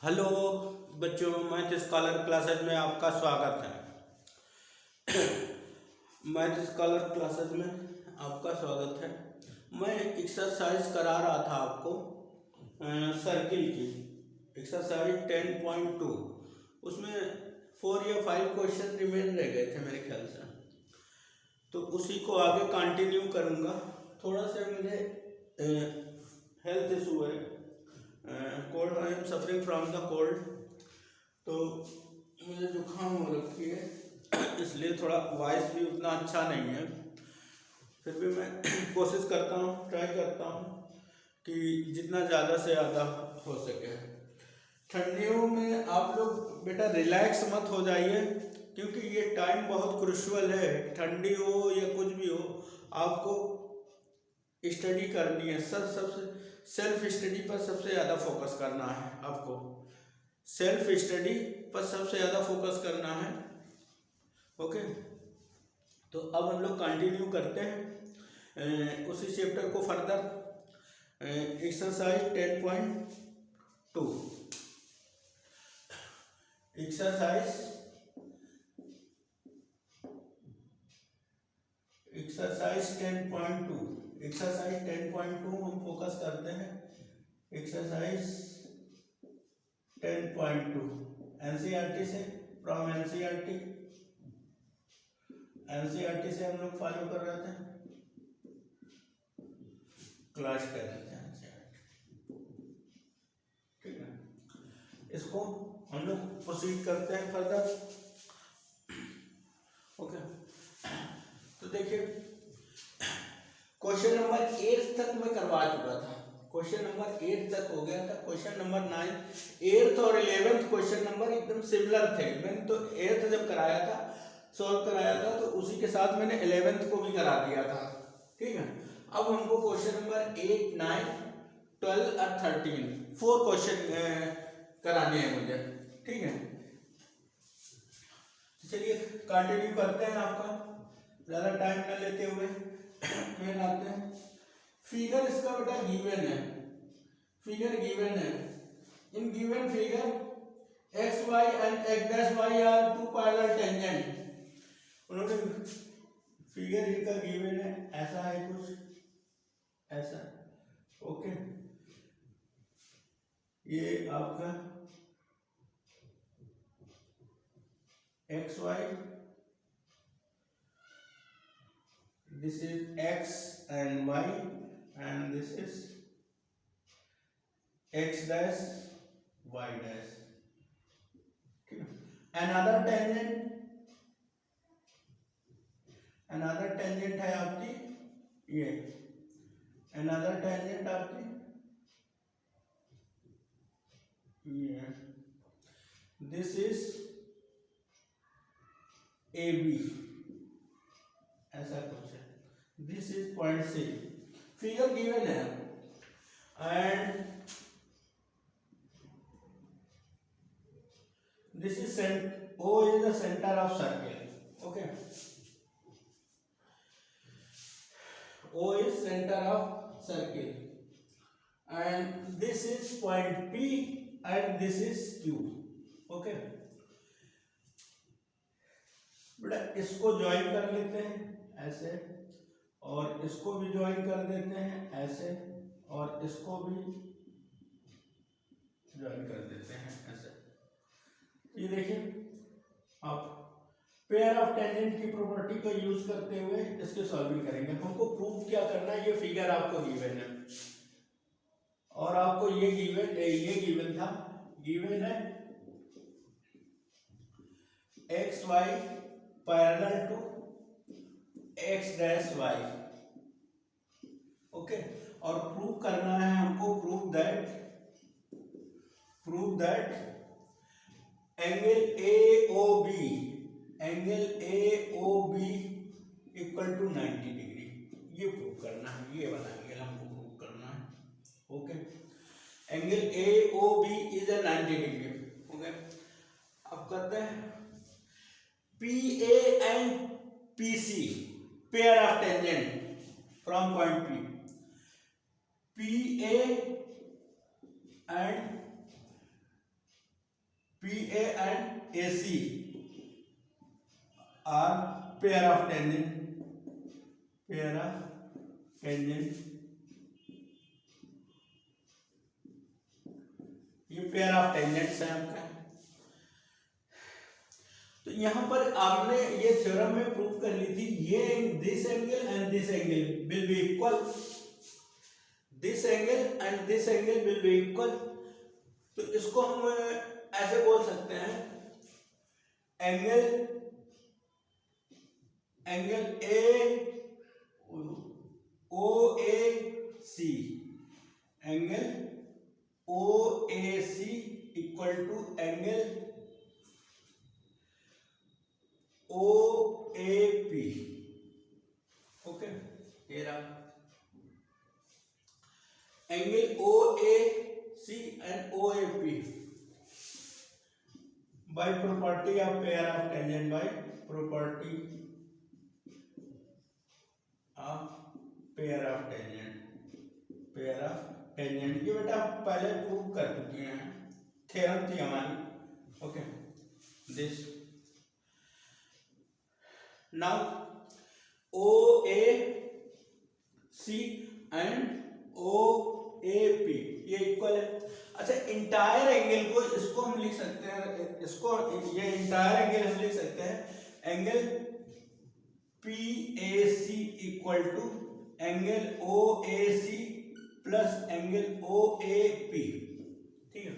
Hello बच्चों, math scholar classes में आपका स्वागत है। मैथ स्कॉलर क्लासेज में आपका स्वागत है। मैं एक्सरसाइज करा रहा था आपको सर्किल की एक्सरसाइज 10.2। उसमें 4 या 5 क्वेश्चन रिमेन रह गए थे मेरे ख्याल से, तो उसी को आगे कंटिन्यू करूँगा। थोड़ा सा मुझे हेल्थ इशू है, cold, I am suffering from the cold, तो मुझे जुकाम हो रखी है, इसलिए थोड़ा वॉइस भी उतना अच्छा नहीं है। फिर भी मैं कोशिश करता हूँ, ट्राई करता हूँ कि जितना ज़्यादा से ज़्यादा हो सके। ठंडियों में आप लोग बेटा रिलैक्स मत हो जाइए, क्योंकि ये टाइम बहुत क्रुशियल है। ठंडी हो या कुछ भी हो, आपको स्टडी करनी है। सबसे सेल्फ स्टडी पर सबसे ज़्यादा फोकस करना है आपको। सेल्फ स्टडी पर सबसे ज़्यादा फोकस करना है। ओके, तो अब हम लोग कंटिन्यू करते हैं उसी चैप्टर को फर्दर। एक्सरसाइज 10.2। एक्सरसाइज 10.2 हम फोकस करते हैं। एक्सरसाइज 10.2 एनसीईआरटी से, फ्रॉम एनसीईआरटी से हम लोग फॉलो कर रहे थे क्लास 10 एनसीईआरटी। ठीक है, इसको हम लोग प्रोसीड करते हैं फर्दर। ओके, तो देखिए क्वेश्चन नंबर 8 तक मैं करवा चुका था। क्वेश्चन नंबर 8 तक हो गया था। क्वेश्चन नंबर 9, 8th और 11th क्वेश्चन नंबर एकदम सिमिलर थे। मैंने तो 8th जब कराया था, सॉल्व कराया था, तो उसी के साथ मैंने 11th को भी करा दिया था। ठीक है, अब हमको क्वेश्चन नंबर 8, 9, 12 और 13 4 क्वेश्चन कराने हैं मुझे। ठीक है, चलिए कंटिन्यू करते हैं। आपका ज़्यादा टाइम न लेते हुए मैं लाते हैं। फिगर इसका बेटा गिवन है, फिगर गिवन है। In given figure X Y and X dash Y are two parallel tangent. उन्होंने फिगर इनका गिवन है, ऐसा है कुछ ऐसा। ओके, ये आपका X Y, this is x and y, and this is x dash y dash. another tangent है आपकी ये, another tangent आपकी ये, this is AB, ऐसा कुछ है। This is point C। Figure given है and this is O is the center of circle. Okay, O is center of circle and this is point P and this is Q. Okay, बेटा इसको join कर लेते हैं ऐसे, और इसको भी ज्वाइन कर देते हैं ऐसे, और इसको भी ज्वाइन कर देते हैं ऐसे। ये देखिए, आप पेयर ऑफ टेंजेंट की प्रॉपर्टी को यूज करते हुए इसके सॉल्विंग करेंगे। हमको प्रूव क्या करना है, ये फिगर आपको गिवन है और आपको ये गिवन था, गिवन है X Y parallel to X dash Y. Okay, और प्रूव करना है हमको, prove that angle AOB equal to 90 degree. ये प्रूव करना है, ये वाला एंगल हमको प्रूव करना है। Okay, angle AOB is a 90 degree. Okay, अब करते हैं PA and PC, pair of tangent from point P। PA and PA and AC are pair of tangent, pair of tangent, ये पेयर ऑफ टेंजेंट्स है आपका। तो यहां पर आपने ये थ्योरम में प्रूव कर ली थी, ये this angle and this angle will be equal, this angle and this angle will be equal. तो इसको हम ऐसे बोल सकते हैं, angle A O A C, angle O A C equal to angle O A P. Okay, ये रहा angle O A C and O A P by property of pair of tangent, by property of pair of tangent, pair of tangent. ये बेटा आप पहले prove कर चुके हैं, theorem थी हमारी। Okay, this now O A C and O A P ये इक्वल है। अच्छा, इंटायर एंगल को इसको हम लिख सकते हैं, इसको ये इंटायर एंगल हम लिख सकते हैं, angle P A C equal to angle O A C plus angle O A P. ठीक है,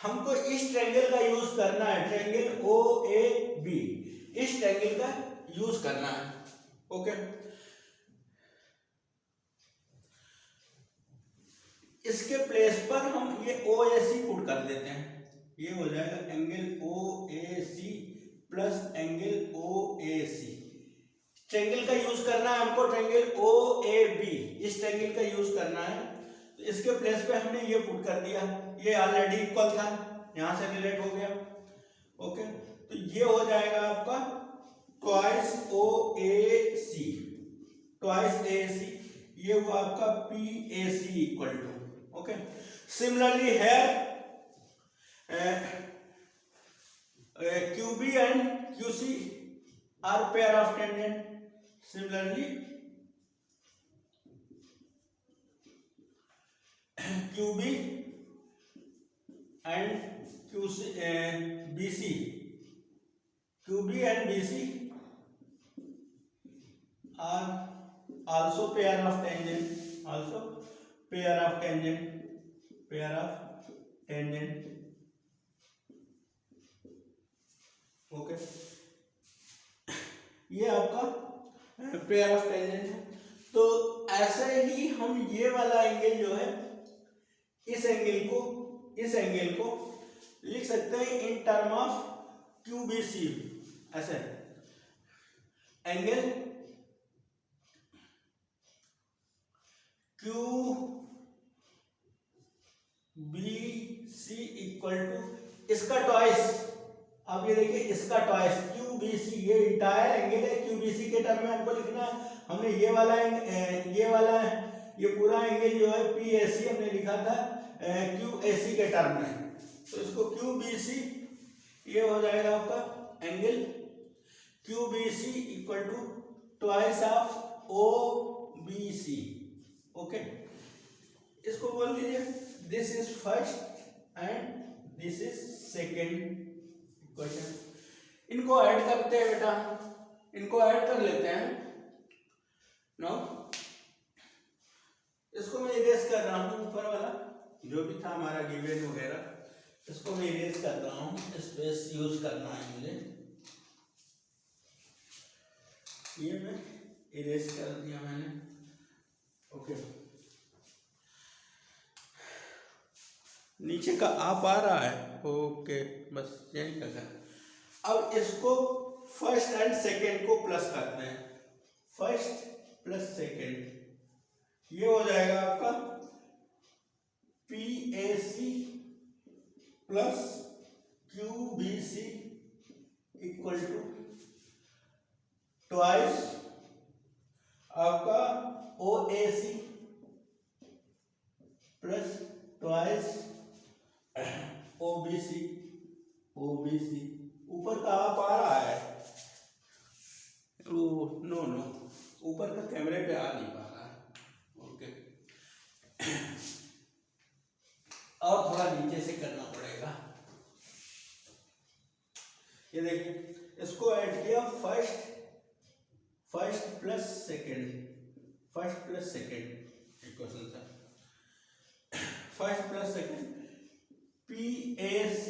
हमको इस ट्रायंगल का यूज करना है, ट्रायंगल ओ ए बी, इस ट्रायंगल का यूज करना है। ओके, इसके प्लेस पर हम ये ओ ए सी पुट कर देते हैं, ये हो जाएगा angle O A C plus angle O A C. Triangle का यूज करना है हमको, ट्रायंगल ओ ए बी, इस ट्रायंगल का यूज करना है। तो इसके प्लेस पे हमने ये पुट कर दिया, ये ऑलरेडी इक्वल था, यहां से रिलेट हो गया। ओके, तो ये हो जाएगा आपका twice O A C, twice ए सी, ये हुआ आपका P A C equal to. Okay, similarly here QB and QC are pair of tangent. Similarly, QB and QC, BC, QB and BC are also pair of tangent, also pair of tangent, pair of tangent. Okay, ये आपका pair of tangent है। तो ऐसे ही हम ये वाला angle जो है, इस एंगल को लिख सकते हैं इन टर्म ऑफ QBC। ऐसे एंगल QBC इक्वल टू इसका ट्वाइस, अब ये देखिए इसका ट्वाइस QBC, ये इंटायर एंगल है, QBC के टर्म में हमको लिखना है। हमने ये वाला ये पूरा एंगल जो है PAC हमने लिखा था QAC के टर्म में, तो इसको QBC, ये हो जाएगा आपका angle QBC equal to twice of OBC। Okay, इसको बोल दीजिए this is first and this is second question. इनको ऐड करते हैं बेटा, इनको ऐड कर लेते हैं। नो, इसको मैं इरेज कर रहा हूँ, ऊपर वाला जो भी था हमारा गिवन वगैरह, इसको मैं इरेज कर रहा हूँ, स्पेस यूज करना है मुझे, ये मैं इरेज कर दिया मैंने। ओके, नीचे का आप आ रहा है। ओके, बस यही का। अब इसको फर्स्ट एंड सेकेंड को प्लस करते हैं, फर्स्ट प्लस सेकेंड, ये हो जाएगा आपका PAC plus QBC equal to twice आपका OAC plus twice OBC OBC ऊपर का आप आ रहा है, नो ऊपर का कैमरे पे आ नहीं पा रहा है। ओके, और थोड़ा नीचे से करना पड़ेगा। ये देखिए, इसको ऐड किया फर्स्ट प्लस सेकेंड इक्वेशन था, first plus second PAC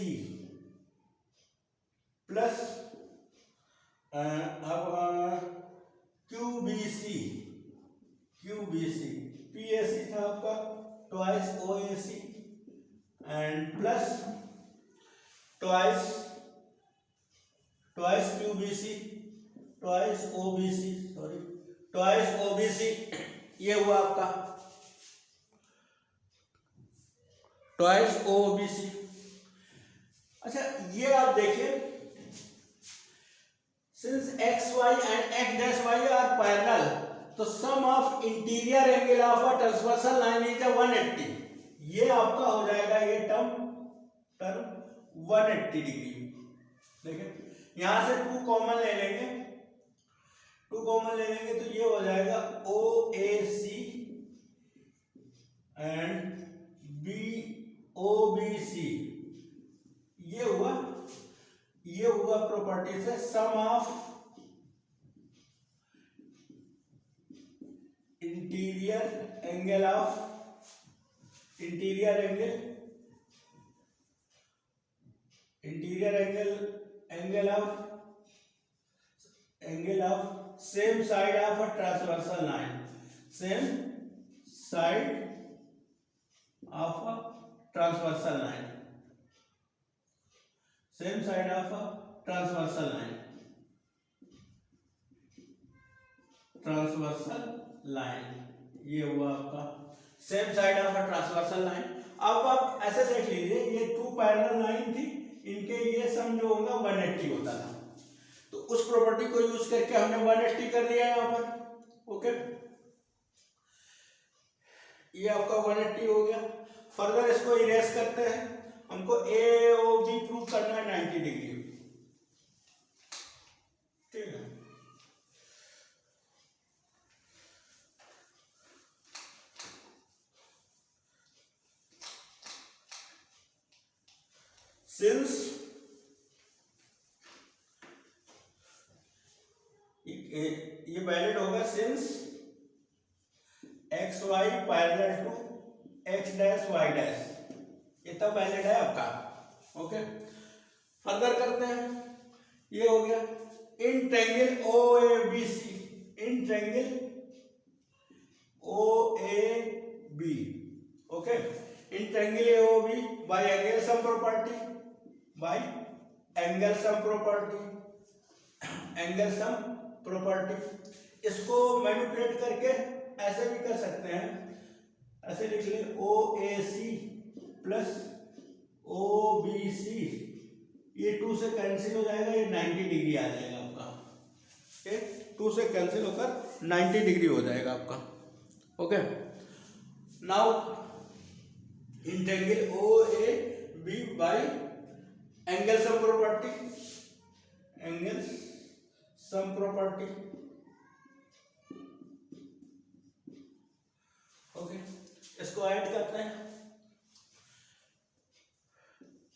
plus अब QBC PAC था आपका twice OAC and plus twice QBC twice OBC, ये हुआ आपका ट्वाइस OBC। अच्छा, ये आप देखिए, since XY and X' Y are parallel, तो sum of interior angle of a transversal line is 180। ये आपका हो जाएगा, ये टर्म 180 डिग्री। देखिए, यहां से 2 कॉमन ले लेंगे, तो ये हो जाएगा OAC एंड OBC। ये हुआ प्रॉपर्टी से sum of interior angle of same side of a transversal line, ये हुआ आपका same side of a transversal line. अब आप ऐसे देख लीजिए, ये 2 पैरेलल लाइन थी, इनके ये सम जो होगा 180 होता था, तो उस प्रॉपर्टी को यूज करके हमने 180 कर लिया यहां पर। ओके, ये आपका 180 हो गया। फर्दर इसको इरेज करते हैं, हमको AOB प्रूव करना है 90 डिग्री। ठीक है, सिंस ये वैलिड होगा, since XY parallel to X', ये तब वैलिड है आपका। ओके, फर्दर करते हैं, ये हो गया in triangle OAB। Okay, in triangle AOB bye angle sum property, इसको मैनिपुलेट करके ऐसे भी कर सकते हैं, ऐसे लिख ले OAC प्लस OBC, ये 2 से कैंसिल हो जाएगा, ये 90 डिग्री आ जाएगा आपका। ये 2 से कैंसिल होकर 90 डिग्री हो जाएगा आपका। Okay, now in triangle OAB by angle sum property. Okay, इसको ऐड करते हैं,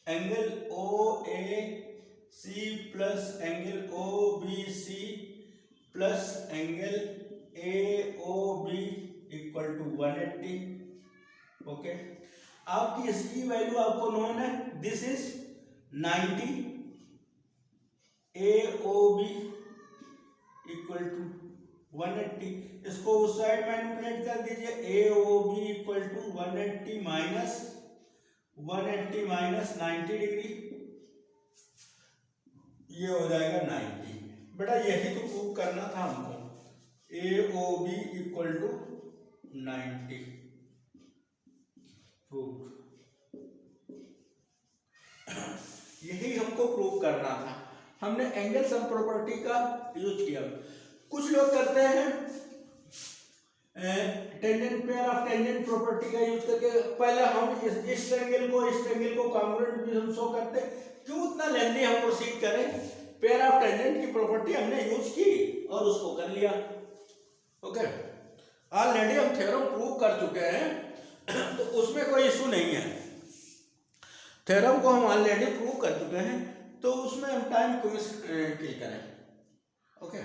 angle OAC plus angle OBC plus angle AOB equal to 180। Okay, आपकी इसकी वैल्यू आपको नोन है, this is 90, AOB equal to 180। इसको उस साइड मैनिपुलेट कर दीजिए, AOB equal to 180 minus 90 degree, ये हो जाएगा 90। बेटा यही तो प्रूव करना था हमको, AOB इक्वल टू 90 प्रूव, यही हमको प्रूव करना था। हमने एंगल सम प्रॉपर्टी का यूज किया। कुछ लोग करते हैं tangent pair of tangent property का यूज करके पहले हम इस ट्रायंगल को कॉन्ग्रुएंट भी हम शो करते, क्यों उतना लेंथी हम प्रोसीड करें, पेयर ऑफ टेंजेंट की प्रॉपर्टी हमने यूज की और उसको कर लिया। ओके, ऑलरेडी हम थ्योरम प्रूव कर चुके हैं तो उसमें कोई इशू नहीं है। थ्योरम को हम ऑलरेडी प्रूव कर चुके हैं तो उसमें हम टाइम क्यों किल करें। ओके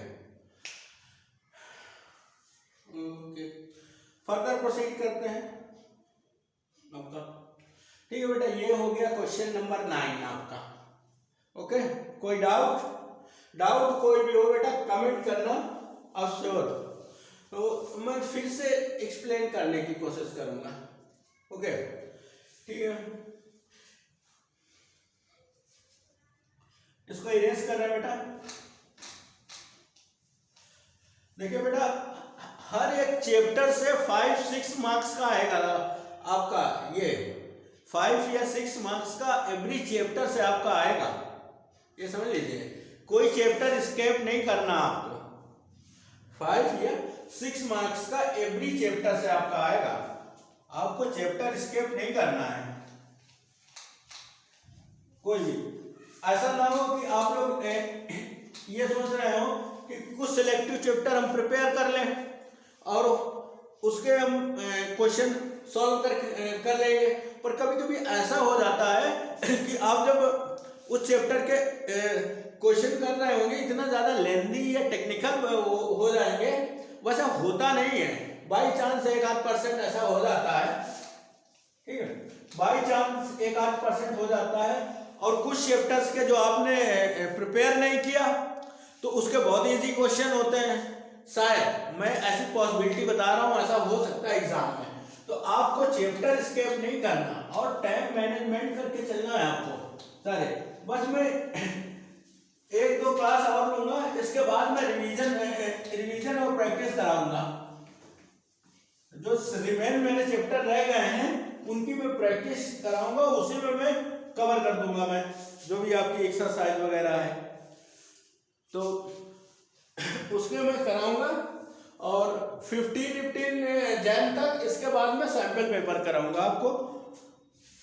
ओके, फर्दर प्रोसीड करते हैं आपका। ठीक है बेटा, ये हो गया क्वेश्चन नंबर 9 आपका। ओके, कोई डाउट कोई भी हो बेटा कमेंट करना अवश्य, तो मैं फिर से एक्सप्लेन करने की कोशिश करूंगा। ओके ठीक है, इसको इरेज कर रहे हैं बेटा। देखिए बेटा, हर एक चैप्टर से 5-6 मार्क्स का आएगा आपका, ये 5 या 6 मार्क्स का एवरी चैप्टर से आपका आएगा, ये समझ लीजिए। कोई चैप्टर स्किप नहीं करना आपको, 5 या 6 मार्क्स का एवरी चैप्टर से आपका आएगा, आपको चैप्टर स्किप नहीं करना है कोई भी। ऐसा ना हो कि आप लोग ये सोच रहे हो कि कुछ सिलेक्टिव चैप्टर हम प्रिपेयर कर लें और उसके हम क्वेश्चन सॉल्व कर लेंगे, पर कभी कभी ऐसा हो जाता है कि आप जब उस चैप्टर के क्वेश्चन कर रहे होंगे इतना ज़्यादा लेंदी या टेक्निकल हो जाएंगे, वैसा होता नहीं है। बाई चांस 1-8% ऐसा हो जाता है, ठीक है, बाई चांस 1-8% हो जाता है। और कुछ चैप्टर्स के जो आपने प्रिपेयर नहीं किया तो उसके बहुत इजी क्वेश्चन होते हैं, शायद मैं ऐसी पॉसिबिलिटी बता रहा हूँ, ऐसा हो सकता है एग्जाम में। तो आपको चैप्टर स्किप नहीं करना और टाइम मैनेजमेंट करके चलना है आपको सारे। बस मैं 1-2 क्लास और लूंगा, इसके बाद मैं रिवीजन और प्रैक्टिस कराऊंगा। जो रिमेन मेरे चैप्टर रह गए हैं उनकी मैं प्रैक्टिस कराऊंगा, उसी में मैं कवर कर दूंगा, मैं जो भी आपकी एक्सरसाइज वगैरह है तो उसके मैं कराऊंगा। और 15 जैन तक इसके बाद में सैंपल पेपर कराऊंगा, आपको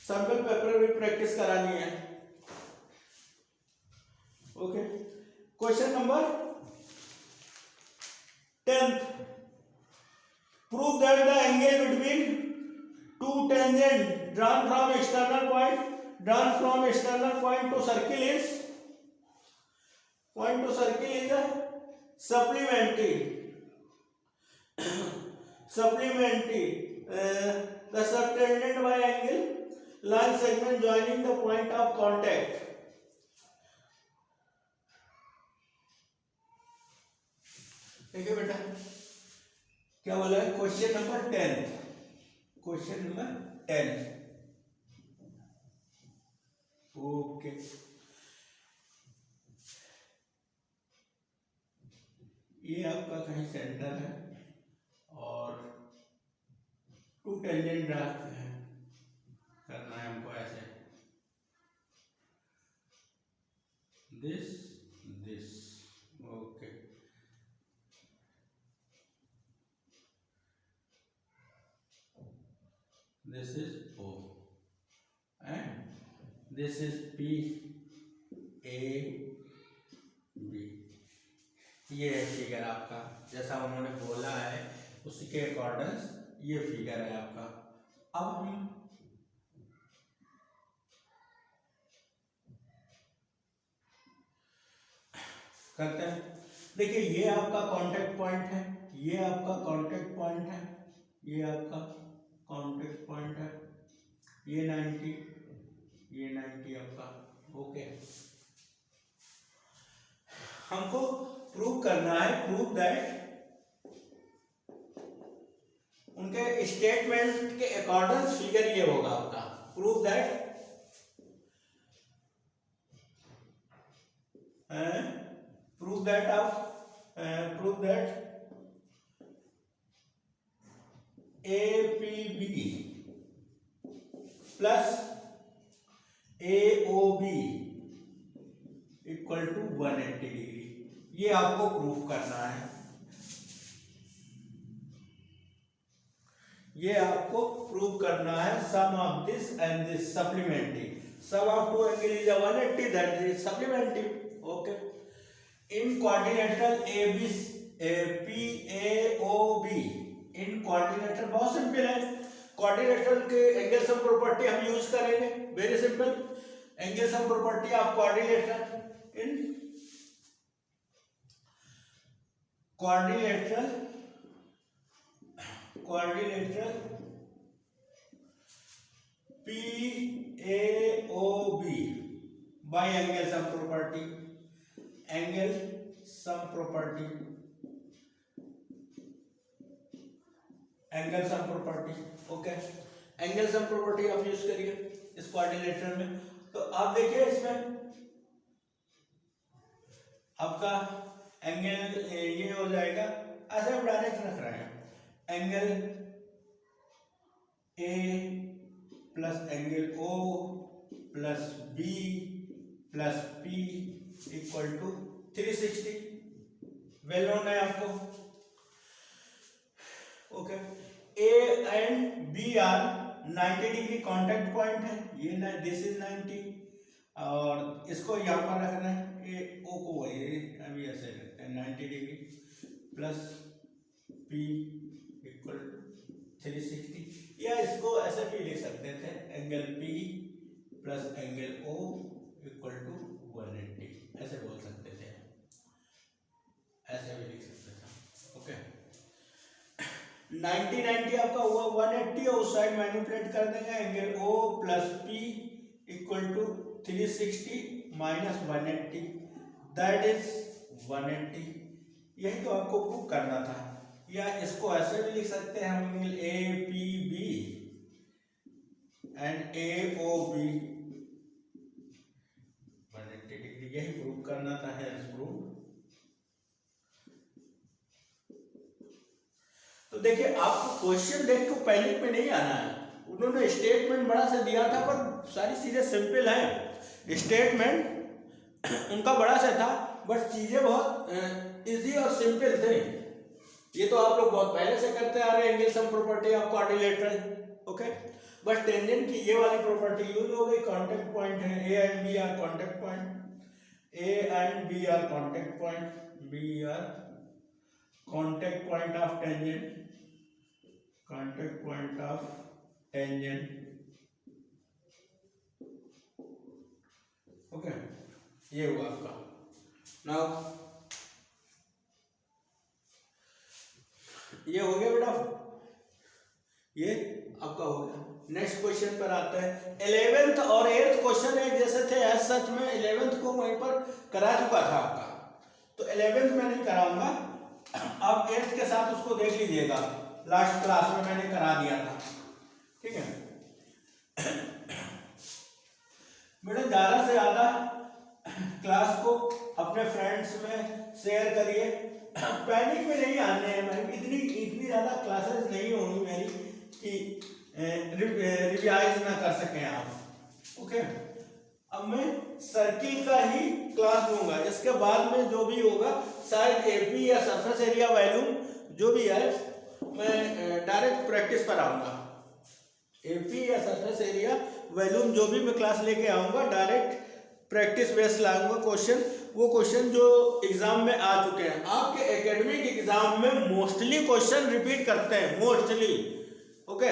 सैंपल पेपर भी प्रैक्टिस करानी है। Okay, question number 10, prove that the angle between two tangent drawn from external point to circle is a supplementary the subtended by angle line segment joining the point of contact। ठीक है बेटा, क्या बोला है question number 10, question number 10। Okay, ये आपका कहीं centre है और 2 टेंजेंट ड्रा करना है हमको, ऐसे this. Okay, this is O and this is P A B। ये है फिगर आपका, जैसा उन्होंने बोला है उसी के अकॉर्डिंग ये फिगर है आपका। अब हम करते हैं। देखिए, ये आपका कांटेक्ट पॉइंट है, ये आपका कांटेक्ट पॉइंट है, ये आपका कांटेक्ट पॉइंट है, ये 90 आपका। ओके, हमको प्रूव करना है, प्रूव दैट उनके स्टेटमेंट के अकॉर्डिंग फिगर ये होगा आपका। Prove that APB plus AOB equal to 180 degree, ये आपको प्रूफ करना है। ये आपको प्रूव करना है। Sum of this and this supplementary, sum of two angle is 180, that is supplementary. Okay, in quadrilateral PAOB, in quadrilateral बहुत सिंपल है, क्वाड्रिलेटरल के एंगल सम प्रॉपर्टी हम यूज करेंगे, very simple. Angle sum property of quadrilateral, in quadrilateral PAOB by angle sum property, angle sum property, angle sum property. Okay, angle sum property आप use करिए इस quadrilateral में। तो आप देखिए इसमें आपका एंगल ये हो जाएगा, ऐसे हम डायरेक्ट रख रहे हैं, angle A plus angle O plus B plus P equal to 360, well known है आपको। Okay, A and B are 90 degree contact point है, ये दिस इज 90, और इसको यहाँ पर रखना है, A O को अभी ऐसे रखते हैं 90 degree plus P equal to 360, या इसको ऐसे भी लिख सकते थे, angle P plus angle O equal to 180, ऐसे बोल सकते थे, ऐसे भी लिख सकते थे। ओके, 90 आपका हुआ 180, और उस साइड मैनिपुलेट कर देंगे, angle O plus P equal to 360 minus 180, that is 180। यही तो आपको प्रूव करना था, या इसको ऐसे भी लिख सकते हैं हम, angle APB and AOB 180 degree, यही प्रूव करना था, है प्रूव। तो देखिए, आपको क्वेश्चन देख के पैनिक में नहीं आना है, उन्होंने स्टेटमेंट बड़ा सा दिया था पर सारी चीजें सिंपल हैं, स्टेटमेंट उनका बड़ा सा था बट चीजें बहुत इजी और सिंपल थे। ये तो आप लोग बहुत पहले से करते आ रहे हैं, angle sum property of quadrilateral. Okay, बस टेंजेंट की ये वाली प्रॉपर्टी यूज हो गई, कांटेक्ट पॉइंट है, A and B are contact point, A and B are contact point, B are contact point of tangent, contact point of tangent. Okay, ये हुआ आपका। नाउ ये हो गया बेटा, ये आपका हो गया। नेक्स्ट क्वेश्चन पर आते हैं। 11th और 8th क्वेश्चन एक जैसे थे, एज सच में 11th को वहीं पर करा चुका था आपका, तो 11th में नहीं कराऊंगा, आप 8th के साथ उसको देख लीजिएगा, लास्ट क्लास में मैंने करा दिया था, ठीक है बेटा। ज़्यादा से ज़्यादा क्लास को अपने फ्रेंड्स में शेयर करिए, पैनिक में नहीं आने हैं भाई, इतनी ज़्यादा क्लासेस नहीं होंगी मेरी कि रिवाइज ना कर सकें आप। ओके, अब मैं सर्किल का ही क्लास लूंगा, इसके बाद में जो भी होगा शायद एपी या सरफेस एरिया वॉल्यूम जो भी है मैं डायरेक्ट प्रैक्टिस पर आऊंगा, एपी या सरफेस एरिया वॉल्यूम जो भी मैं क्लास लेके आऊंगा डायरेक्ट प्रैक्टिस बेस लाऊंगा क्वेश्चन, वो क्वेश्चन जो एग्जाम में आ चुके हैं। आपके एकेडमिक एग्जाम में मोस्टली क्वेश्चन रिपीट करते हैं, मोस्टली। ओके,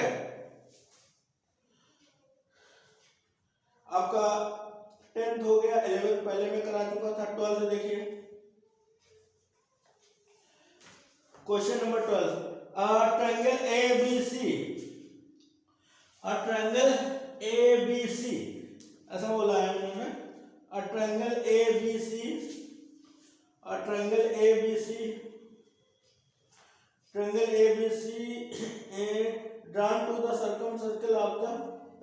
आपका 10th हो गया, 11th पहले में करा चुका था, 12th देखिए question number 12, triangle ABC, triangle ABC ऐसा बोला है उन्होंने, triangle ABC, triangle ABC, triangle ABC drawn to the circumcircle of the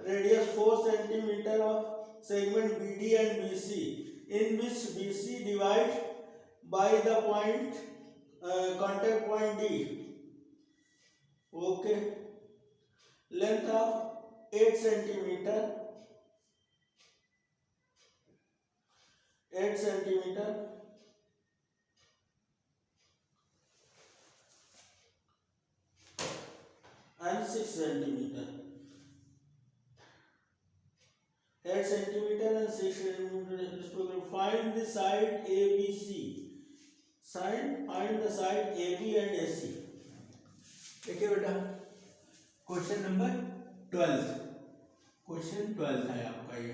radius 4 cm of segment BD and BC, in which BC divides by the point contact point D. Okay, length of 8 cm, 8 cm, and 6 centimeter. 8 centimeter and 6 centimeter. Find the side ABC. Find the side AB and AC. देखिए बेटा, question number 12, question 12 है आपका। ये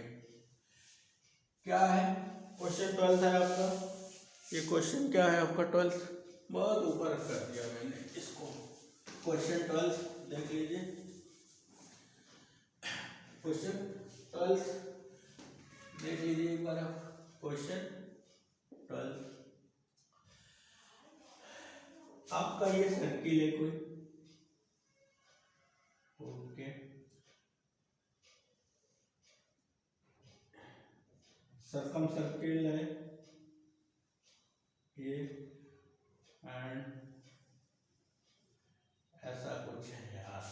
क्या है? Question 12 है आपका। ये क्वेश्चन क्या है आपका? 12 बहुत ऊपर कर दिया मैंने इसको। क्वेश्चन 12 देख लीजिए। क्वेश्चन 12 देख लीजिए एक बार आप। क्वेश्चन 12 आपका ये सर्किल है कोई, ओके। सर्कम सर्किल है ये, एंड ऐसा कुछ है यार।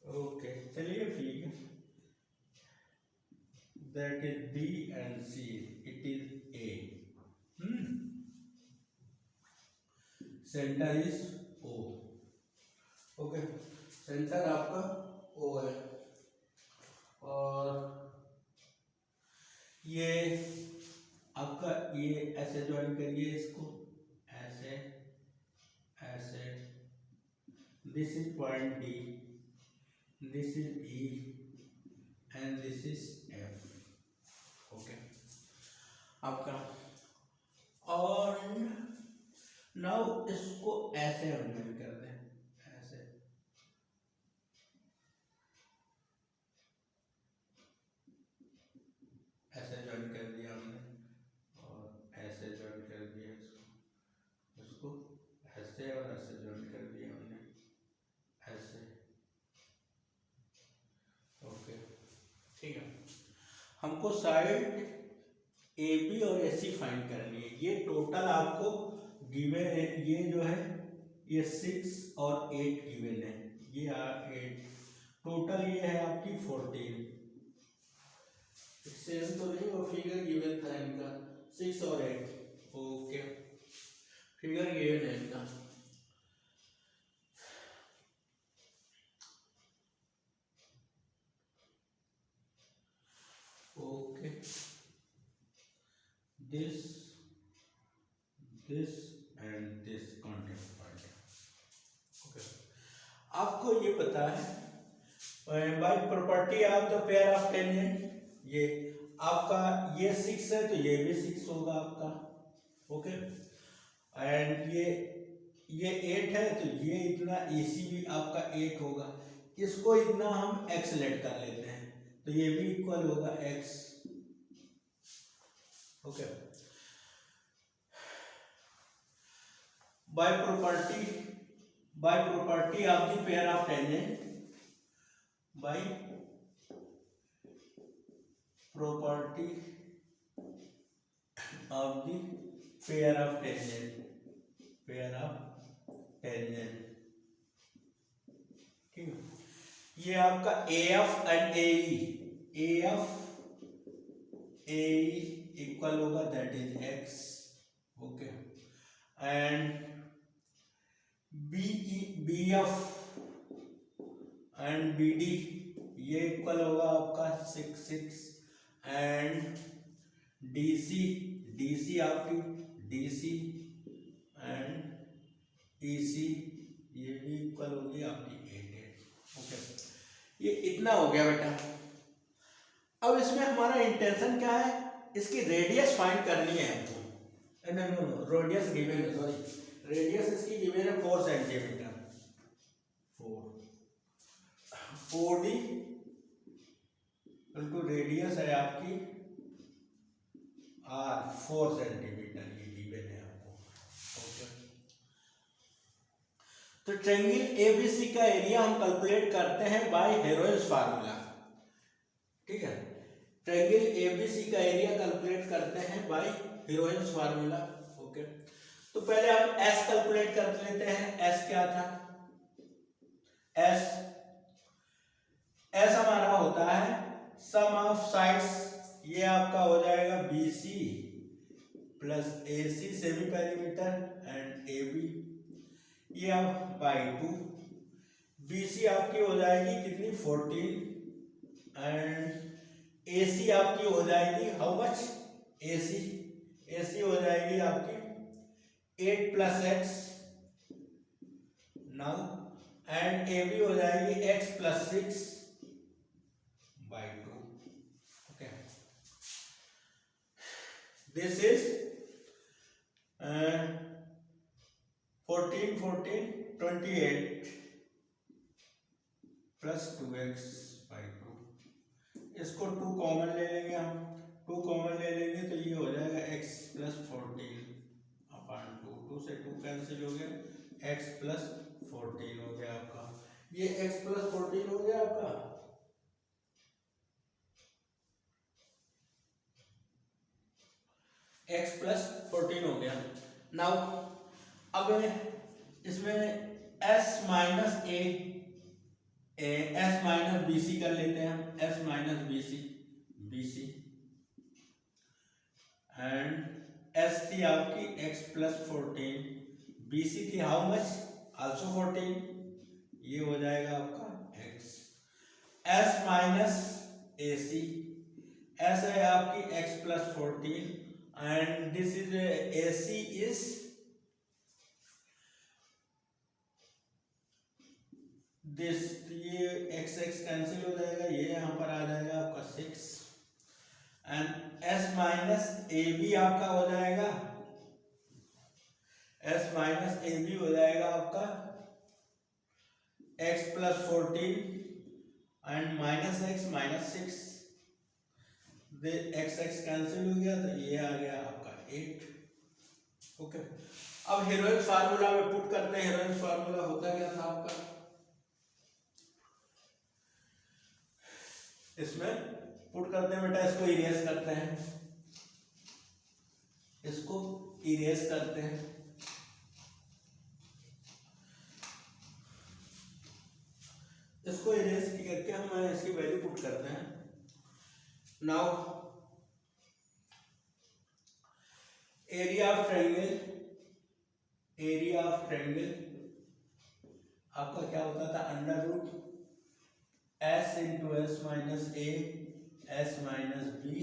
ओके चलिए ठीक है। That is B and C, it is A. Centre is O, okay. Centre आपका ओ है, और ये आपका ये ऐसे ज्वाइन करिए इसको, ऐसे ऐसे। This is point D, this is E and this is F, okay आपका। और नाउ इसको ऐसे हम ज्वाइन कर दें, ऐसे ऐसे ज्वाइन कर दिया हमने, और ऐसे ज्वाइन कर दिया इसको, इसको ऐसे और ऐसे ज्वाइन कर दिया हमने, ऐसे, ओके ठीक है। हमको साइड ए बी और ए सी फाइंड करनी है। ये टोटल आपको गिवन है, ये जो है ये 6 और 8 गिवन है, ये 8 टोटल, ये है आपकी 14। सेम तो नहीं, वो फिगर गिवन था इनका 6 और 8, ओके फिगर गिवन है इनका। Okay this and this contact point, okay। आपको ये पता है by property of the pair of tangent, ये आपका ये 6 है तो ये भी 6 होगा आपका, ओके। एंड ये 8 है तो ये इतना AC भी आपका 8 होगा। इसको इतना हम x लेट कर लेते हैं तो ये भी इक्वल होगा x, okay. by property of the pair of tangent, by property of the pair of tangent, ठीक है। ये आपका AF एंड AF इक्वल होगा, that is x, okay. And BF and BD ये इक्वल होगा आपका 6 एंड DC आपकी DC and EC ये भी इक्वल होगी आपकी 8, ओके। ये इतना हो गया बेटा। अब इसमें हमारा इंटेंशन क्या है? इसकी रेडियस फाइंड करनी है हमको। नो रेडियस गिवन है, सॉरी रेडियस इसकी गिवन है 4 सेंटीमीटर, 4D इंटू रेडियस है आपकी R 4 सेंटीमीटर, ये गिवन है आपको, ओके। तो ट्रायंगल ABC का एरिया हम कैलकुलेट करते हैं बाय हेरोइन्स फार्मूला, ठीक है। ट्रायंगल ABC का एरिया कैलकुलेट करते हैं बाय हेरोइन्स फार्मूला, ओके। तो पहले हम S कैलकुलेट कर लेते हैं। S क्या था? S एस हमारा होता है सम ऑफ साइड्स, ये आपका हो जाएगा BC plus AC semi perimeter and AB, ये आप बाई 2। BC आपकी हो जाएगी कितनी 14 एंड AC आपकी हो जाएगी हाउ मच, AC हो जाएगी आपकी 8 plus x now and AB हो जाएगी x plus 6 by 2। Okay, this is 14 28 plus 2x by 2। इसको 2 कॉमन ले लेंगे हम, 2 कॉमन ले लेंगे तो ये हो जाएगा x प्लस 14 अपॉन 2, 2 से 2 कैंसिल हो गया, x प्लस 14 हो गया आपका, ये x प्लस 14 हो गया आपका। x प्लस 14 हो गया। नाउ अब इसमें s minus a s minus BC कर लेते हैं हम, s minus BC and s थी आपकी x प्लस 14, BC थी हाउ मच आल्सो 14, ये हो जाएगा आपका x, s minus AC, s है आपकी x plus 14 and this is AC is this, ये x कैंसिल हो जाएगा, ये यहाँ पर आ जाएगा आपका 6 एंड s माइनस AB आपका हो जाएगा, s माइनस AB हो जाएगा आपका x plus 14 and minus x minus 6, x cancel हो गया तो ये आ गया आपका 8। ओके, अब हेरोइक्स फार्मूला में पुट करते हैं। हेरोइक्स फार्मूला होता क्या था आपका, इसमें पुट करते हैं बेटा, इसको इरेज करते हैं, इसको इरेज करते हैं, इसको इरेज करके हम इसकी वैल्यू पुट करते हैं। नाउ एरिया ऑफ ट्रायंगल आपका क्या होता था, under root s into s minus a s minus b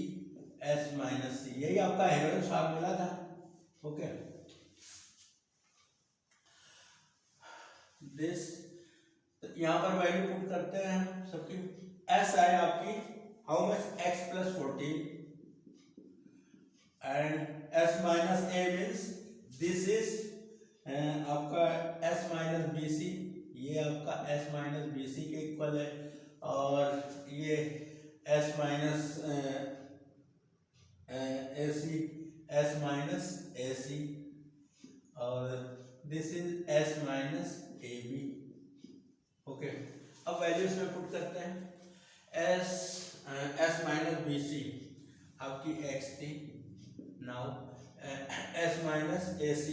s minus c, यही आपका हेरोइक्स फार्मूला था। ओके, दिस यहाँ पर वैल्यू पुट करते हैं हम सबकी, s आए आपकी how much x plus 14 and s minus a means this is आपका s माइनस BC, ये आपका s माइनस BC के इक्वल है, और ये s minus AC s minus AC और this is s minus AB। Okay, अब वैल्यूज में पुट करते हैं, s माइनस BC आपकी x थी, नाउ s माइनस AC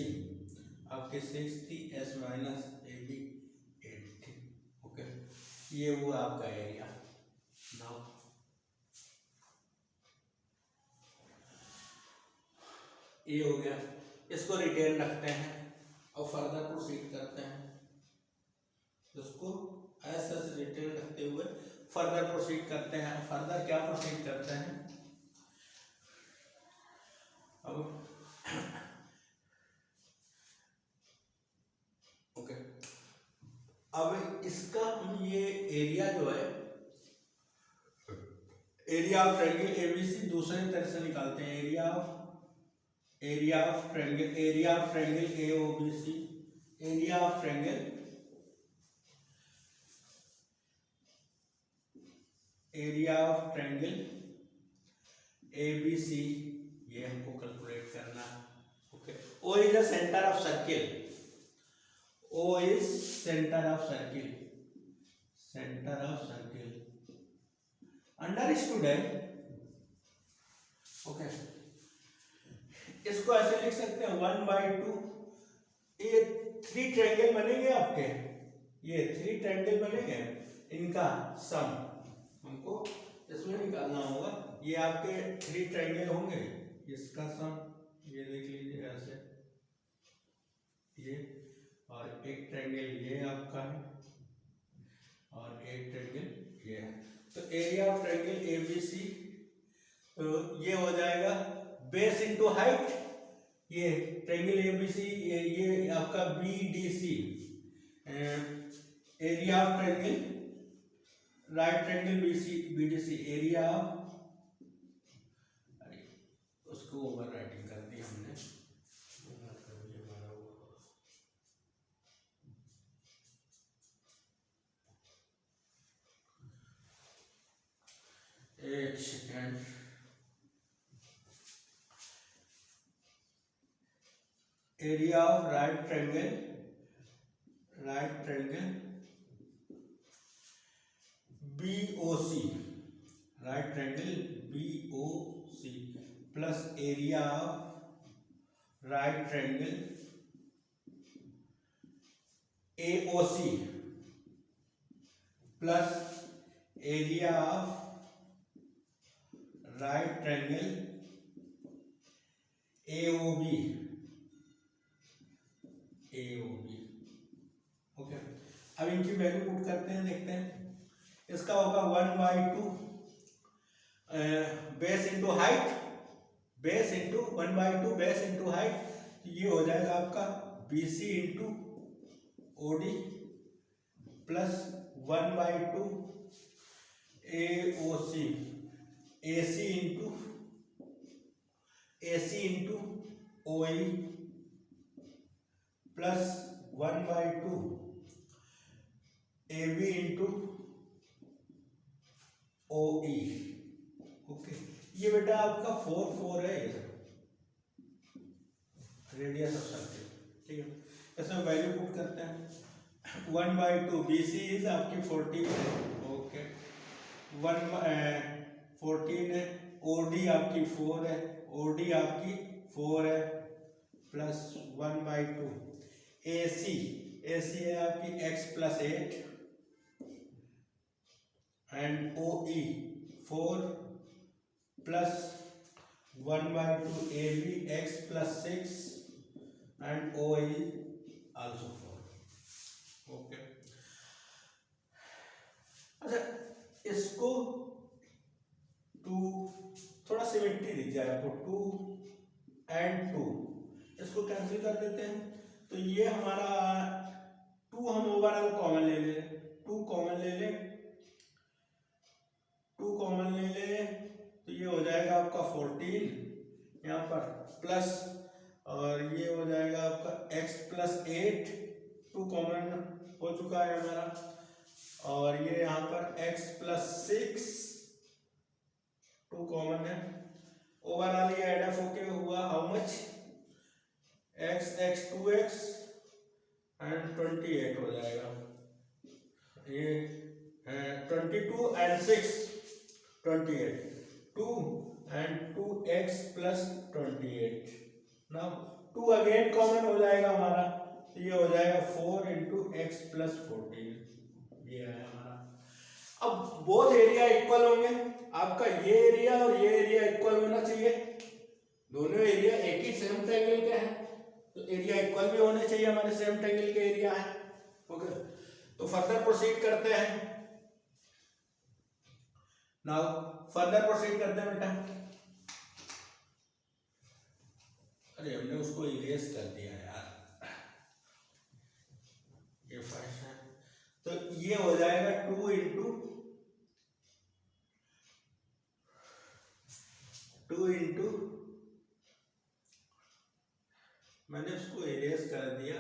आपके 6 थी, s माइनस AB 8 थी। ओके, ये हुआ आपका एरिया। नाउ ये हो गया, इसको रिटेन रखते हैं और फर्दर प्रोसीड करते हैं, इसको ऐसा रिटेन रखते हुए फर्दर प्रोसीड करते हैं। फर्दर क्या प्रोसीड करते हैं, अब ओके, अब इसका हम ये एरिया जो है, एरिया ऑफ ट्रायंगल ABC दूसरे तरह से निकालते हैं, area of triangle AOBC, area of triangle ABC, ये हमको कैलकुलेट करना है। Okay, O is the centre of circle, O is centre of circle, understood है। ओके, इसको ऐसे लिख सकते हैं 1/2, ये 3 ट्रायंगल बनेंगे आपके, ये 3 ट्रायंगल बनेंगे, इनका सम हमको इसमें निकालना होगा। ये आपके 3 ट्रायंगल होंगे, इसका सम ये देख लीजिए ऐसे, ये और एक ट्रायंगल ये आपका है और एक ट्रायंगल ये है। तो एरिया ऑफ ट्रायंगल एबीसी, तो ये हो जाएगा बेस इनटू हाइट, ये ट्रायंगल एबीसी, ये आपका BDC, area of triangle right triangle BDC, area of, उसको ओवर राइटिंग कर दी हमने, एक second, area of right triangle BOC, right triangle BOC plus area of right triangle AOC plus area of right triangle AOB, okay. अब इनकी value put करते हैं, देखते हैं। इसका होगा 1/2 base into height, base into 1/2 base into height, ये हो जाएगा आपका BC into OD plus 1/2 AOC AC into OE plus 1/2 AB into OE, okay. ये बेटा आपका 4 है, ये रेडियस ऑफ सर्कल, ठीक है। इसमें वैल्यू पुट करते हैं। 1/2 BC इज आपकी 14 है, ओके। 14 है, OD आपकी 4 है, OD आपकी 4 है प्लस 1/2 AC है आपकी x plus 8 and OE 4 plus 1/2 AB x plus 6 and OE also 4, okay. अच्छा, इसको 2 थोड़ा सिमेट्री दिख जाए आपको, 2 and 2, इसको कैंसिल कर देते हैं। तो ये हमारा 2 हम ओवरऑल कॉमन ले ले, 2 कॉमन ले ले, तो ये हो जाएगा आपका 14 यहाँ पर प्लस, और ये हो जाएगा आपका x प्लस 8, 2 कॉमन हो चुका है हमारा, और ये यहाँ पर x प्लस 6 2 कॉमन है। ओवरऑल ये एड ऑफ होके हुआ how much, x 2x and 28 हो जाएगा, ये 22 and 6 28, 2 and 2x plus 28। Now 2 again common हो जाएगा हमारा, तो ये हो जाएगा 4 इंटू x प्लस 14, ये है हमारा। अब बोथ एरिया इक्वल होंगे, आपका ये एरिया और ये एरिया इक्वल होना चाहिए, दोनों एरिया एक ही सेम ट्रायंगल के हैं, तो एरिया इक्वल भी होने चाहिए, हमारे सेम ट्रायंगल के एरिया है, ओके। तो फर्दर प्रोसीड करते हैं, नाउ फर्दर प्रोसीड करते हैं बेटा। अरे हमने उसको इरेज कर दिया यार, ये फर्स्ट है, तो ये हो जाएगा 2 इंटू मैंने उसको इरेज कर दिया,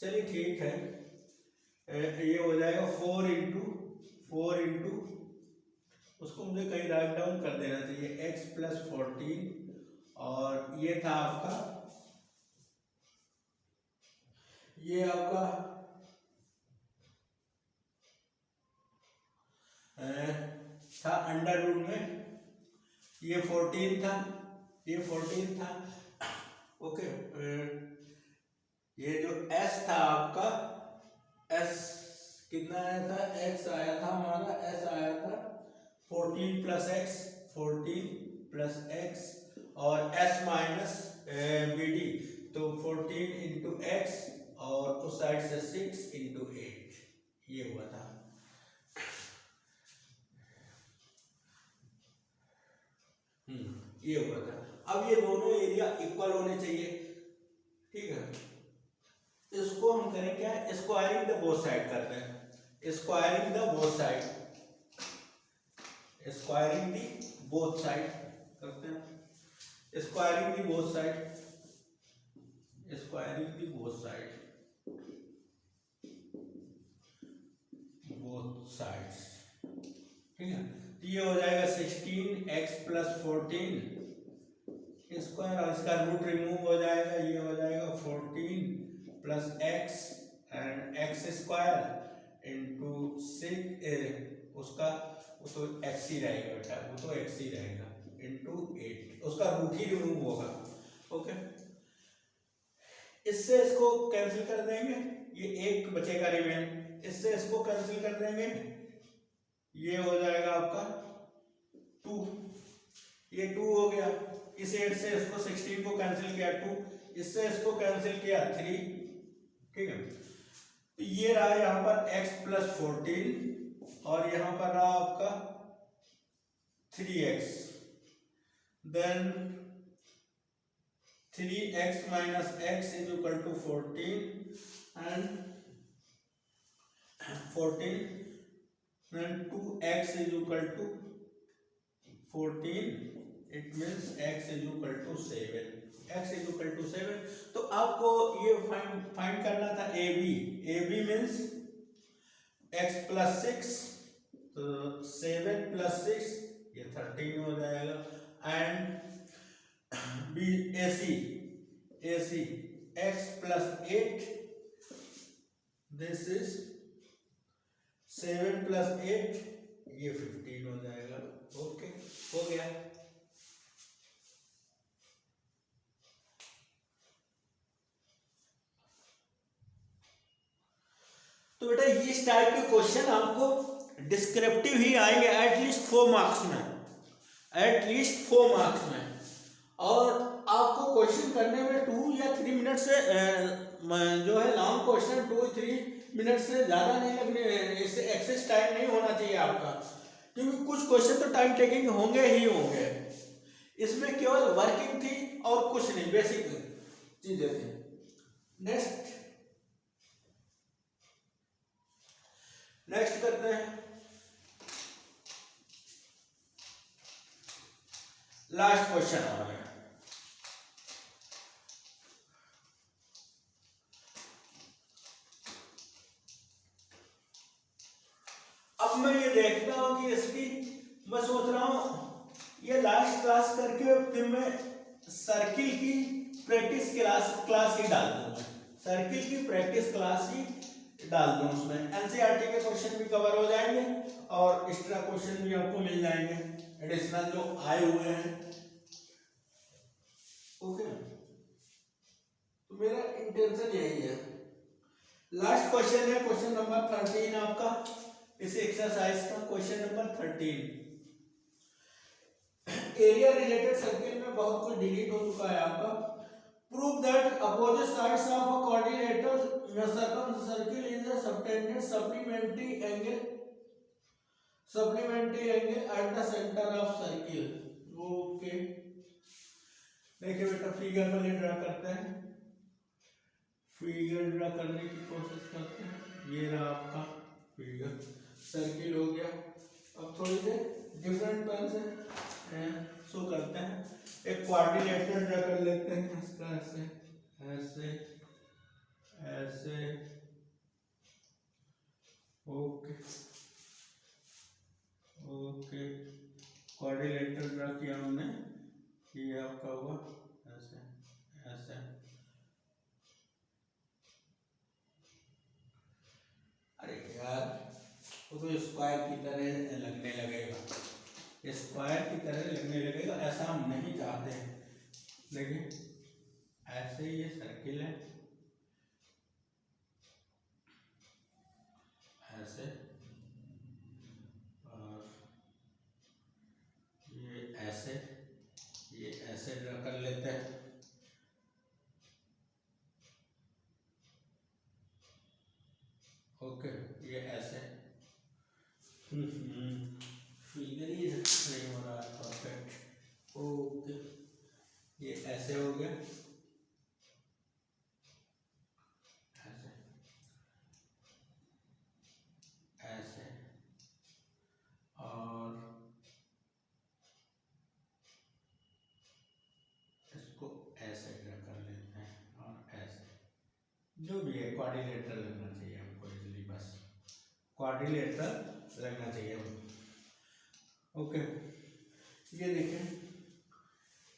चलिए ठीक है। ये हो जाएगा 4 इंटू उसको मुझे कहीं राइट डाउन कर देना चाहिए, x प्लस 14, और ये था आपका, ये आपका था अंडर रूट में, ये 14 था, ओके। ये जो s था आपका, s कितना आया था, x आया था हमारा, s आया था 14 प्लस एक्स, 14 प्लस एक्स और s माइनस बी डी, तो 14 इंटू एक्स और उस साइड से 6 इंटू 8, ये हुआ था। ये हुआ था। अब ये दोनों एरिया इक्वल होने चाहिए, ठीक है। इसको हम करें क्या, स्क्वायरिंग द बोथ साइड करते हैं, squaring the both side, squaring the both side करते हैं, स्क्वायरिंग दी बोथ साइड, स्क्वायरिंग दी बोथ साइड, बोथ साइड्स, ठीक है। तो ये हो जाएगा 16x प्लस 14 स्क्वायर, और इसका रूट रिमूव हो जाएगा, ये हो जाएगा 14 plus x and x square into 6, उसका वो तो एक्स ही रहेगा बेटा, वो तो एक्स ही रहेगा, इंटू 8, उसका रूट ही रिमूव होगा, ओके। इससे इसको कैंसिल कर देंगे, ये एक बचेगा रिमेन, इससे इसको कैंसिल कर देंगे, ये हो जाएगा आपका 2, ये 2 हो गया, इस 8 से इसको 16 को कैंसिल किया 2, इससे इसको कैंसिल किया 3, ठीक है। तो ये रहा यहाँ पर x प्लस 14 और यहाँ पर रहा आपका 3x, then 3x minus x is equal to 14 and 14, then 2x is equal to 14, it means x is equal to 7, x is equal to 7। तो आपको ये फाइंड करना था ab means x plus 6, तो 7 plus 6 ये 13 हो जाएगा, and ac x plus 8, this is 7 plus 8, ये 15 हो जाएगा, ओके, हो गया। तो बेटा इस टाइप के क्वेश्चन आपको डिस्क्रिप्टिव ही आएंगे एटलीस्ट 4 मार्क्स में, एटलीस्ट 4 मार्क्स में, और आपको क्वेश्चन करने में 2 या 3 मिनट से जो है लॉन्ग क्वेश्चन 2-3 मिनट से ज़्यादा नहीं लगने, इससे एक्सेस टाइम नहीं होना चाहिए आपका, क्योंकि कुछ क्वेश्चन तो टाइम टेकिंग होंगे ही होंगे। इसमें केवल वर्किंग थी और कुछ नहीं, बेसिक चीजें थी। नेक्स्ट करते हैं, लास्ट क्वेश्चन आ रहा है। अब मैं ये देखता हूं कि इसकी, मैं सोच रहा हूं ये लास्ट क्लास करके फिर मैं सर्किल की प्रैक्टिस क्लास ही डाल दूं, सर्किल की प्रैक्टिस क्लास ही डाल दूं, उसमें एनसीईआरटी के क्वेश्चन भी कवर हो जाएंगे और एक्स्ट्रा क्वेश्चन भी आपको मिल जाएंगे एडिशनल जो आए हुए हैं, ओके। तो मेरा इंटेंशन यही है। लास्ट क्वेश्चन है क्वेश्चन नंबर 13 आपका इस एक्सरसाइज का, question number 13। Area related circle में बहुत कुछ डिलीट हो चुका है आपका। Prove that opposite sides of a coordinator circle is a subtended supplementary angle at the centre of circle, okay. देखिए बेटा फिगर में ड्रा करते हैं, फिगर ड्रा करने की कोशिश करते हैं, ये रहा आपका फिगर, सर्किल हो गया। अब थोड़ी देर डिफरेंट पेन से शो करते हैं, एक कोऑर्डिनेटर ड्रा कर लेते हैं इसका, ऐसे ऐसे ऐसे, ओके ओके, कोऑर्डिनेटर ड्रा किया हमने, ये आपका हुआ ऐसे ऐसे। अरे यार वो तो स्क्वायर की तरह लगने लगेगा, स्क्वायर की तरह लगने लगेगा, ऐसा हम नहीं चाहते हैं। देखिए ऐसे ये सर्किल है, ओके, ये ऐसे फिगर ही नहीं हो रहा है परफेक्ट। ओके, ये ऐसे हो गया, ऐसे ऐसे, और इसको ऐसे ड्रा कर लेते हैं, और ऐसे, जो भी है क्वाड्रिलेटरल लगना चाहिए हमको इजीली, बस क्वाड्रिलेटरल लगना चाहिए हमको। ओके, ये देखें,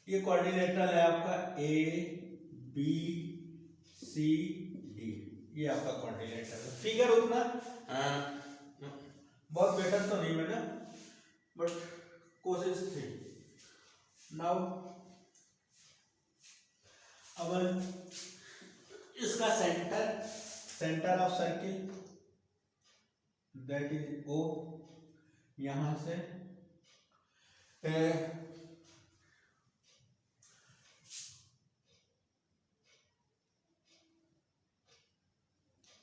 ये क्वाड्रिलेटरल है आपका ए बी सी डी, ये आपका क्वाड्रिलेटरल। फिगर उतना बहुत बेटर तो नहीं बना, बट कोशिश थी। नाउ अब इसका centre of circle that is O, यहां से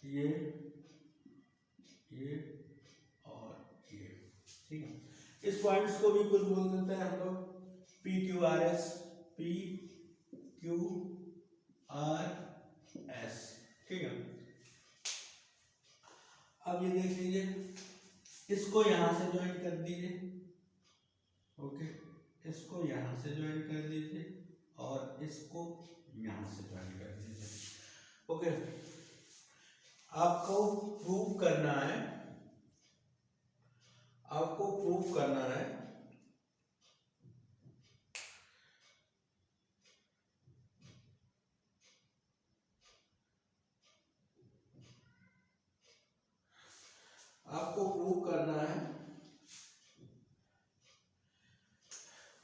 ये और ये, ठीक है। इस पॉइंट्स को भी कुछ बोल देते हैं हम लोग, P Q R S, P Q R S, ठीक है। अब ये देख लीजिए, इसको यहां से ज्वाइन कर दीजिए, ओके, इसको यहां से ज्वाइन कर दीजिए, और इसको यहां से ज्वाइन कर दीजिए, ओके। आपको प्रूव करना है, आपको प्रूव करना है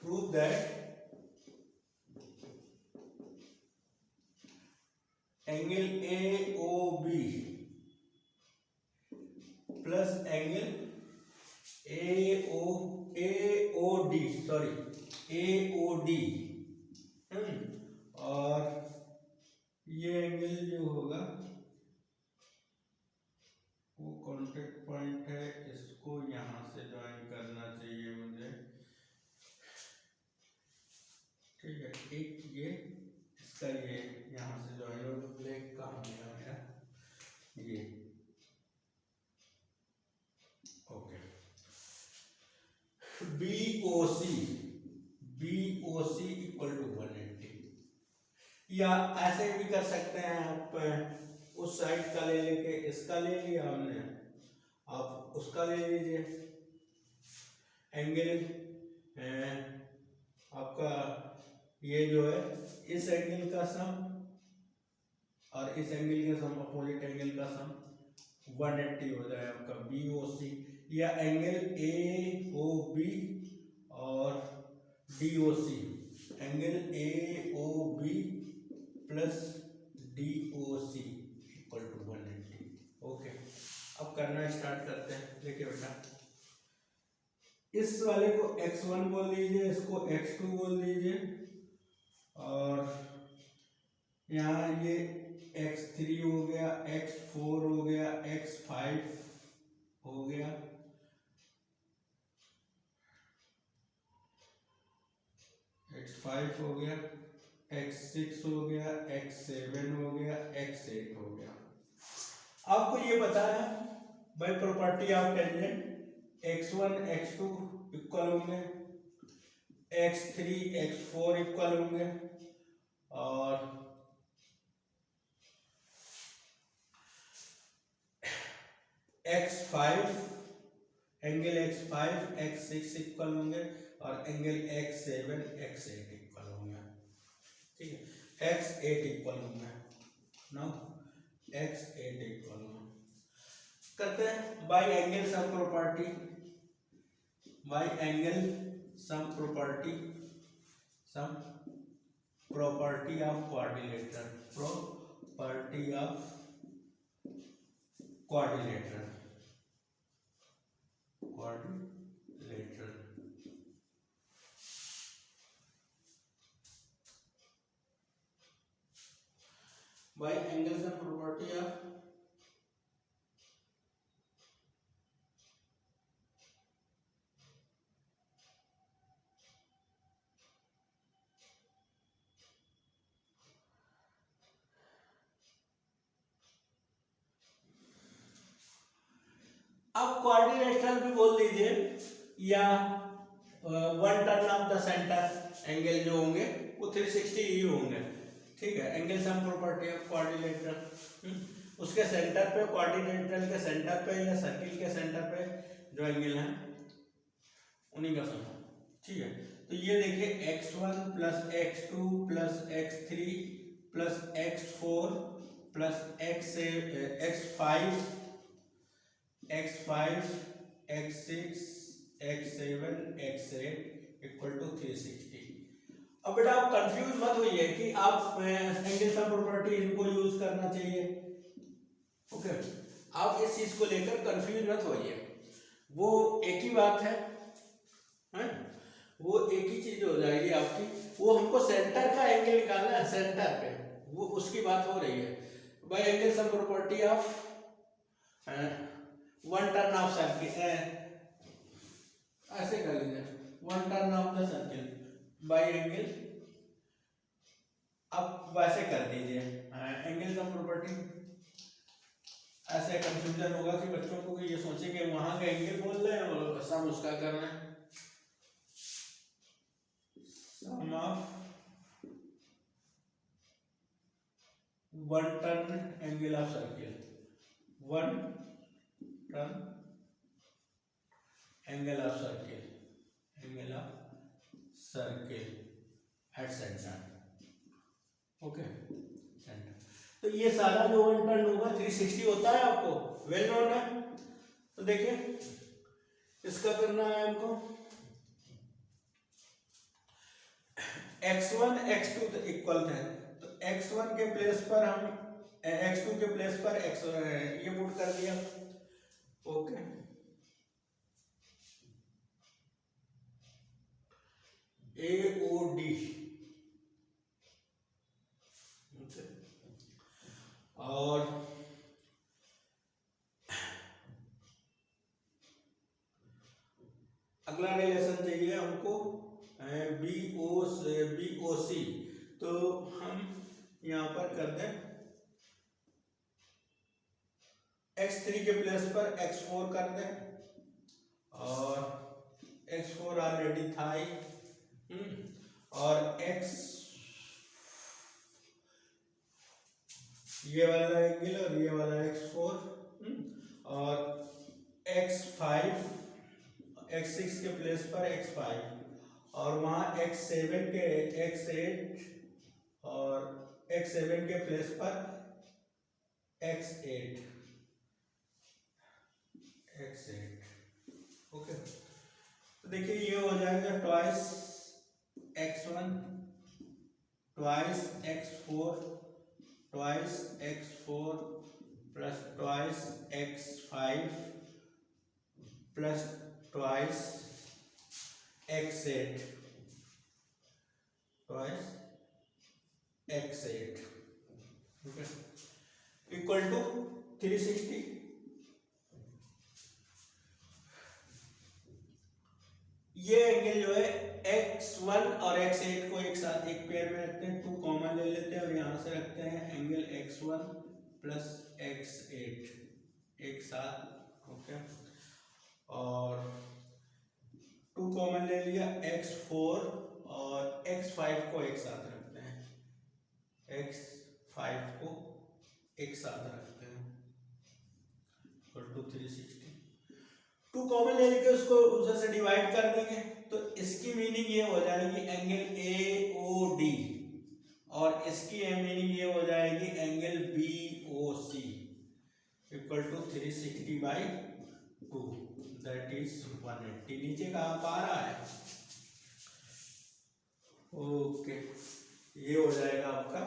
prove that angle A O B plus angle A O D, sorry A O D, और ये एंगल जो होगा वो कॉन्टेक्ट पॉइंट है, इसको यहां से ज्वाइन करना चाहिए मुझे, ठीक है। एक ये इसका ये यहां से ज्वाइन हो, ब्लैक का हो गया मेरा ये, ओके। BOC इक्वल टू 180, या ऐसे भी कर सकते हैं आप, उस साइड का ले लेके इसका ले लिया हमने, आप उसका ले लीजिए। एंगल आपका ये जो है, इस एंगल का सम और इस एंगल का सम, अपोजिट एंगल का सम 180 हो जाए आपका BOC, या एंगल AOB और DOC, angle AOB plus DOC equal to 180, okay. अब करना स्टार्ट करते हैं। देखिए बेटा, इस वाले को x1 बोल दीजिए, इसको x2 बोल दीजिए, और यहाँ ये x3 हो गया, x4 हो गया, x5 हो गया, x5 हो गया, x6 हो गया, x7 हो गया, x8 हो गया। आपको ये बताया by property of tangent, x1 x2 equal होंगे, x3 x4 इक्वल होंगे, और x5 angle x5 x6 equal होंगे, और एंगल x7 x8 इक्वल होंगे, ठीक है। x8 इक्वल होंगे, नाउ x8 इक्वल होंगे। करते हैं bye angle sum property, bye angle sum property of quadrilateral, property of quadrilateral by angle sum property of आप क्वाड्रिलेटरल भी बोल दीजिए या one turn off the centre angle जो होंगे वो 360 ही होंगे, ठीक है। Angle sum property of quadrilateral, उसके सेंटर पे, क्वाड्रिलेटरल के सेंटर पे या सर्किल के सेंटर पे जो एंगल है उन्हीं का सम, ठीक है। तो ये देखिए x1 plus x2 plus x3 plus x4 plus x5 x5 x6 x7 x8 equal to 360। अब बेटा आप कंफ्यूज मत होइए कि आप एंगल सम प्रॉपर्टी इनको यूज करना चाहिए, ओके। आप इस चीज को लेकर कंफ्यूज मत होइए, वो एक ही बात है, हैं? वो एक ही चीज हो जाएगी आपकी। वो हमको सेंटर का एंगल निकालना है, सेंटर पे वो उसकी बात हो रही है भाई। Angle sum property of one turn off circle, ऐसे कर लीजिए, one turn off the circle bye angle, आप वैसे कर दीजिए एंगल सम प्रॉपर्टी। ऐसे कंफ्यूजन होगा कि बच्चों को ये सोचेंगे वहां का एंगल बोल रहे हैं और सम उसका कर रहे हैं। Sum of one turn angle of circle, one turn angle of circle, angle of circle at centre, okay, centre. तो ये सारा जो वन टर्न होगा 360 होता है, आपको वेल नोन है। तो देखिए इसका करना है हमको x1 x2 इक्वल है, तो x1 के प्लेस पर हम x2 के प्लेस पर x ये पुट कर दिया, ओके। AOD, और अगला रिलेशन चाहिए हमको BOC, तो हम यहां पर कर दें x3 के प्लेस पर x4 कर दें, और x4 ऑलरेडी था ही, और x ये वाला एंगल और ये वाला x4, और x5 x6 के प्लेस पर x5, और वहां x7 के x8, और x7 के प्लेस पर x8, ओके। तो देखिए ये हो जाएगा twice x1 twice x4 twice x4 plus twice x5 plus twice x8, twice x8, okay, equal to 360। ये एंगल जो है x1 और x8 को एक साथ एक पेयर में रखते हैं, 2 कॉमन ले लेते हैं और यहां से रखते हैं एंगल x1 प्लस x8 एक साथ, ओके। और 2 कॉमन ले लिया, x4 और x5 को एक साथ रखते हैं, x5 को एक साथ रखते हैं, इक्वल टू 360। 2 कॉमन ले लेके उसको उधर से डिवाइड कर देंगे, तो इसकी मीनिंग ये हो जाएगी एंगल AOD, और इसकी मीनिंग ये हो जाएगी angle BOC, equal to 360/2, that is 180। नीचे कहाँ पा रहा है, ओके। ये हो जाएगा आपका,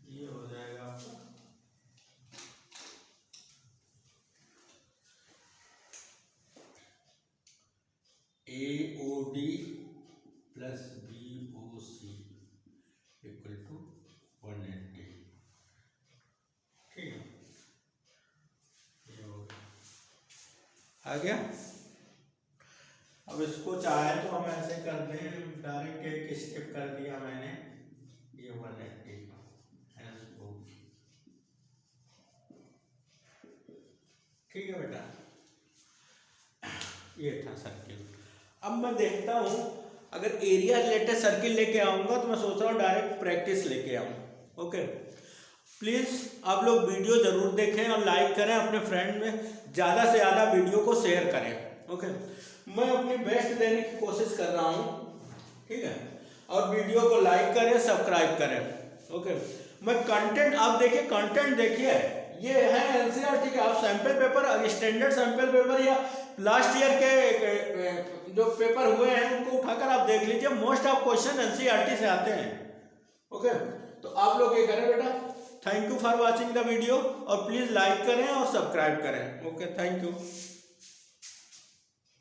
ये हो जाएगा आपका AOD plus BOC equal to 180, ठीक है। ये हो गया, आ गया। अब इसको चाहे तो हम ऐसे कर दें, डायरेक्ट एक स्टेप कर दिया मैंने, ये 180 ठीक है बेटा, ये था सर्किल। अब मैं देखता हूँ अगर एरिया रिलेटेड सर्किल लेके आऊँगा तो मैं सोच रहा हूँ डायरेक्ट प्रैक्टिस लेके आऊँ। ओके, प्लीज़ आप लोग वीडियो ज़रूर देखें और लाइक करें, अपने फ्रेंड में ज़्यादा से ज़्यादा वीडियो को शेयर करें। ओके, मैं अपनी बेस्ट देने की कोशिश कर रहा हूँ, ठीक है, और वीडियो को लाइक करें, सब्सक्राइब करें। ओके, मैं कंटेंट, आप देखिए कंटेंट देखिए, ये है एनसीईआरटी के। आप sample paper, standard sample paper या लास्ट ईयर के जो पेपर हुए हैं उनको उठाकर आप देख लीजिए, मोस्ट ऑफ क्वेश्चन एनसीईआरटी से आते हैं। ओके, तो आप लोग ये करें बेटा। Thank you for watching the video, और प्लीज़ लाइक करें और सब्सक्राइब करें। Okay, thank you.